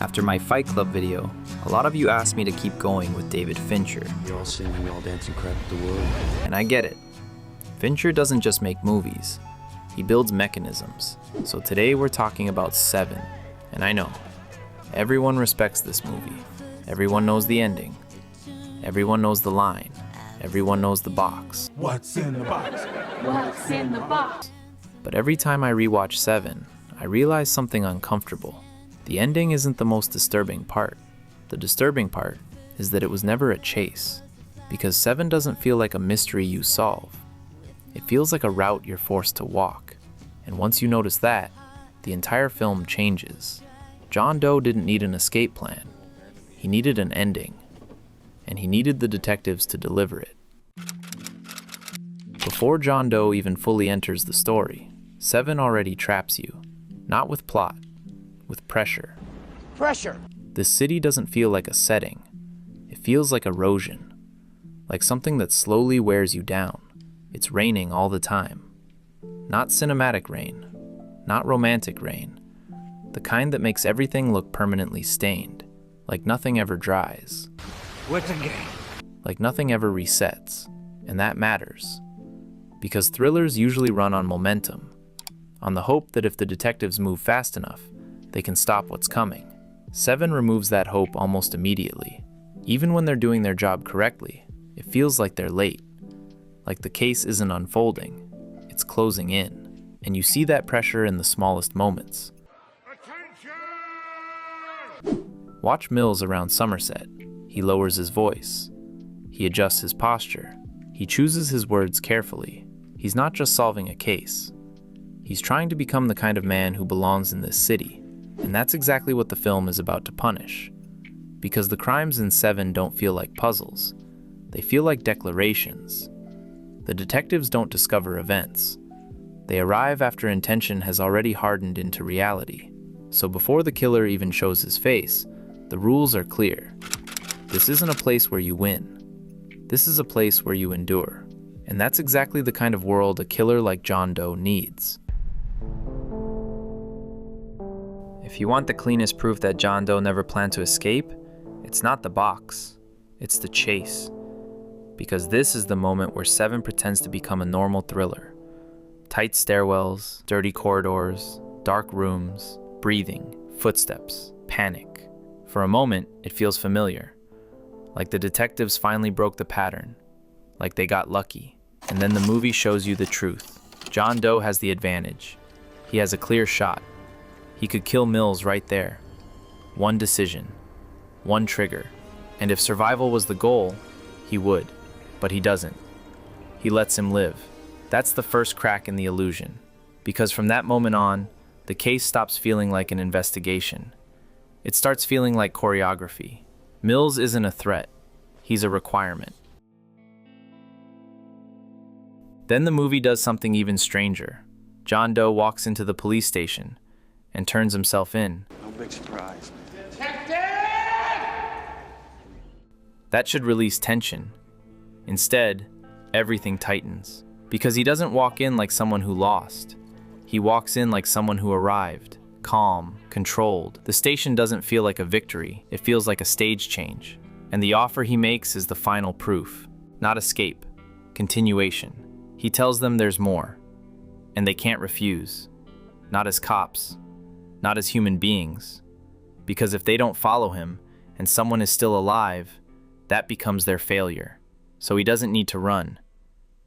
After my Fight Club video, a lot of you asked me to keep going with David Fincher. We all sing, we all dance and crap at the world. And I get it. Fincher doesn't just make movies, he builds mechanisms. So today we're talking about Se7en. And I know, everyone respects this movie. Everyone knows the ending. Everyone knows the line. Everyone knows the box. What's in the box? What's in the box? But every time I rewatch Se7en, I realize something uncomfortable. The ending isn't the most disturbing part. The disturbing part is that it was never a chase, because Se7en doesn't feel like a mystery you solve. It feels like a route you're forced to walk. And once you notice that, the entire film changes. John Doe didn't need an escape plan. He needed an ending. And he needed the detectives to deliver it. Before John Doe even fully enters the story, Se7en already traps you. Not with plot, with pressure. Pressure! This city doesn't feel like a setting. It feels like erosion. Like something that slowly wears you down. It's raining all the time. Not cinematic rain. Not romantic rain. The kind that makes everything look permanently stained. Like nothing ever dries. What's a game? Like nothing ever resets. And that matters. Because thrillers usually run on momentum. On the hope that if the detectives move fast enough, they can stop what's coming. Se7en removes that hope almost immediately. Even when they're doing their job correctly, it feels like they're late. Like the case isn't unfolding, it's closing in. And you see that pressure in the smallest moments. Attention! Watch Mills around Somerset. He lowers his voice. He adjusts his posture. He chooses his words carefully. He's not just solving a case. He's trying to become the kind of man who belongs in this city. And that's exactly what the film is about to punish. Because the crimes in Se7en don't feel like puzzles. They feel like declarations. The detectives don't discover events. They arrive after intention has already hardened into reality. So before the killer even shows his face, the rules are clear. This isn't a place where you win. This is a place where you endure. And that's exactly the kind of world a killer like John Doe needs. If you want the cleanest proof that John Doe never planned to escape, it's not the box, it's the chase. Because this is the moment where Se7en pretends to become a normal thriller. Tight stairwells, dirty corridors, dark rooms, breathing, footsteps, panic. For a moment, it feels familiar. Like the detectives finally broke the pattern. Like they got lucky. And then the movie shows you the truth. John Doe has the advantage. He has a clear shot. He could kill Mills right there. One decision. One trigger. And if survival was the goal, he would. But he doesn't. He lets him live. That's the first crack in the illusion. Because from that moment on, the case stops feeling like an investigation. It starts feeling like choreography. Mills isn't a threat. He's a requirement. Then the movie does something even stranger. John Doe walks into the police station and turns himself in. No big surprise. That should release tension. Instead, everything tightens. Because he doesn't walk in like someone who lost. He walks in like someone who arrived. Calm, controlled. The station doesn't feel like a victory. It feels like a stage change. And the offer he makes is the final proof. Not escape. Continuation. He tells them there's more. And they can't refuse. Not as cops. Not as human beings. Because if they don't follow him, and someone is still alive, that becomes their failure. So he doesn't need to run.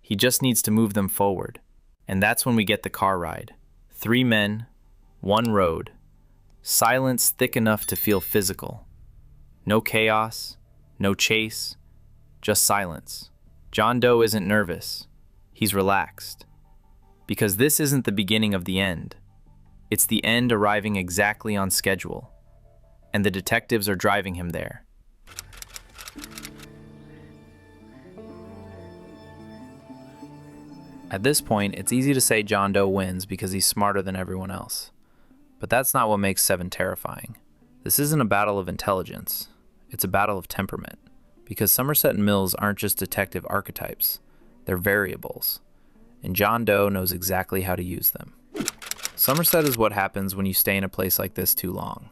He just needs to move them forward. And that's when we get the car ride. 3 men, 1 road. Silence thick enough to feel physical. No chaos, no chase, just silence. John Doe isn't nervous. He's relaxed. Because this isn't the beginning of the end. It's the end arriving exactly on schedule. And the detectives are driving him there. At this point, it's easy to say John Doe wins because he's smarter than everyone else. But that's not what makes Se7en terrifying. This isn't a battle of intelligence. It's a battle of temperament. Because Somerset and Mills aren't just detective archetypes. They're variables. And John Doe knows exactly how to use them. Somerset is what happens when you stay in a place like this too long.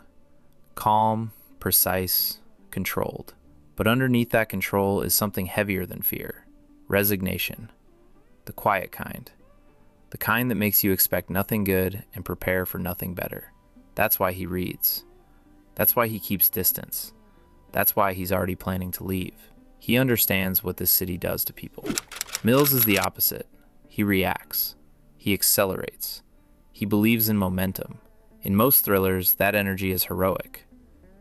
Calm, precise, controlled. But underneath that control is something heavier than fear. Resignation. The quiet kind. The kind that makes you expect nothing good and prepare for nothing better. That's why he reads. That's why he keeps distance. That's why he's already planning to leave. He understands what this city does to people. Mills is the opposite. He reacts. He accelerates. He believes in momentum. In most thrillers, that energy is heroic.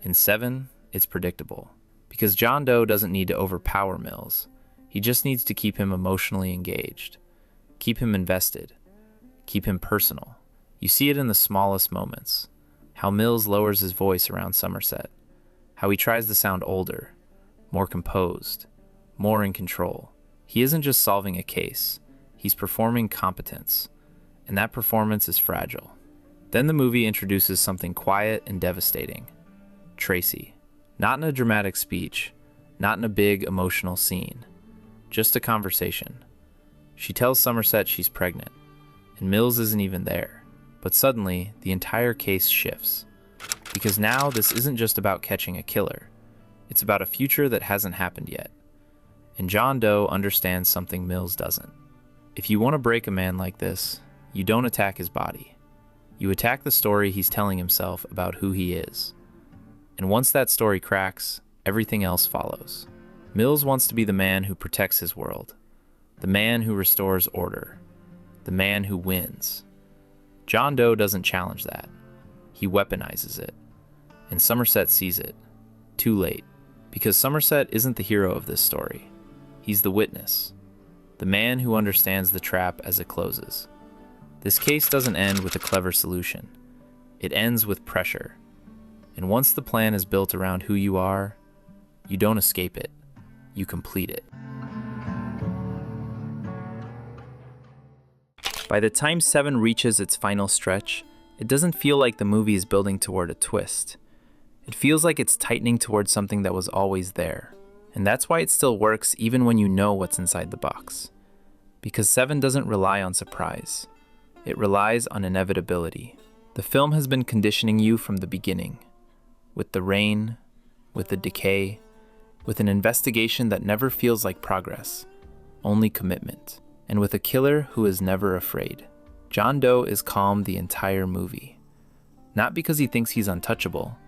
In Se7en, it's predictable. Because John Doe doesn't need to overpower Mills. He just needs to keep him emotionally engaged. Keep him invested. Keep him personal. You see it in the smallest moments. How Mills lowers his voice around Somerset. How he tries to sound older, more composed, more in control. He isn't just solving a case. He's performing competence. And that performance is fragile. Then the movie introduces something quiet and devastating. Tracy. Not in a dramatic speech, not in a big emotional scene, just a conversation. She tells Somerset she's pregnant, and Mills isn't even there. But suddenly, the entire case shifts. Because now this isn't just about catching a killer. It's about a future that hasn't happened yet. And John Doe understands something Mills doesn't. If you want to break a man like this, you don't attack his body. You attack the story he's telling himself about who he is. And once that story cracks, everything else follows. Mills wants to be the man who protects his world, the man who restores order, the man who wins. John Doe doesn't challenge that. He weaponizes it. And Somerset sees it. Too late. Because Somerset isn't the hero of this story. He's the witness. The man who understands the trap as it closes. This case doesn't end with a clever solution. It ends with pressure. And once the plan is built around who you are, you don't escape it. You complete it. By the time Se7en reaches its final stretch, it doesn't feel like the movie is building toward a twist. It feels like it's tightening toward something that was always there. And that's why it still works even when you know what's inside the box. Because Se7en doesn't rely on surprise. It relies on inevitability. The film has been conditioning you from the beginning. With the rain, with the decay, with an investigation that never feels like progress, only commitment, and with a killer who is never afraid. John Doe is calm the entire movie. Not because he thinks he's untouchable,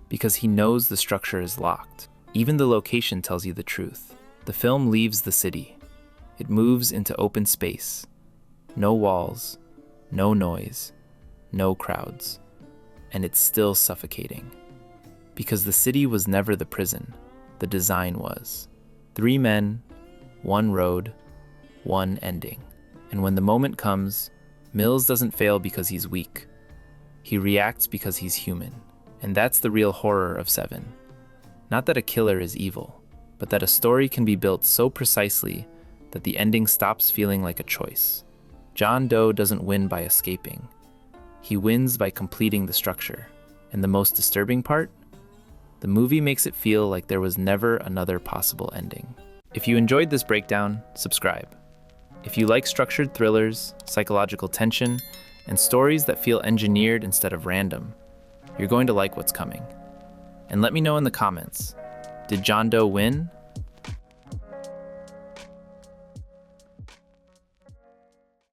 because he knows the structure is locked. Even the location tells you the truth. The film leaves the city. It moves into open space. No walls, no noise, no crowds. And it's still suffocating. Because the city was never the prison, the design was. 3 men, 1 road, 1 ending. And when the moment comes, Mills doesn't fail because he's weak. He reacts because he's human. And that's the real horror of Se7en. Not that a killer is evil, but that a story can be built so precisely that the ending stops feeling like a choice. John Doe doesn't win by escaping. He wins by completing the structure. And the most disturbing part? The movie makes it feel like there was never another possible ending. If you enjoyed this breakdown, subscribe. If you like structured thrillers, psychological tension, and stories that feel engineered instead of random, you're going to like what's coming. And let me know in the comments, did John Doe win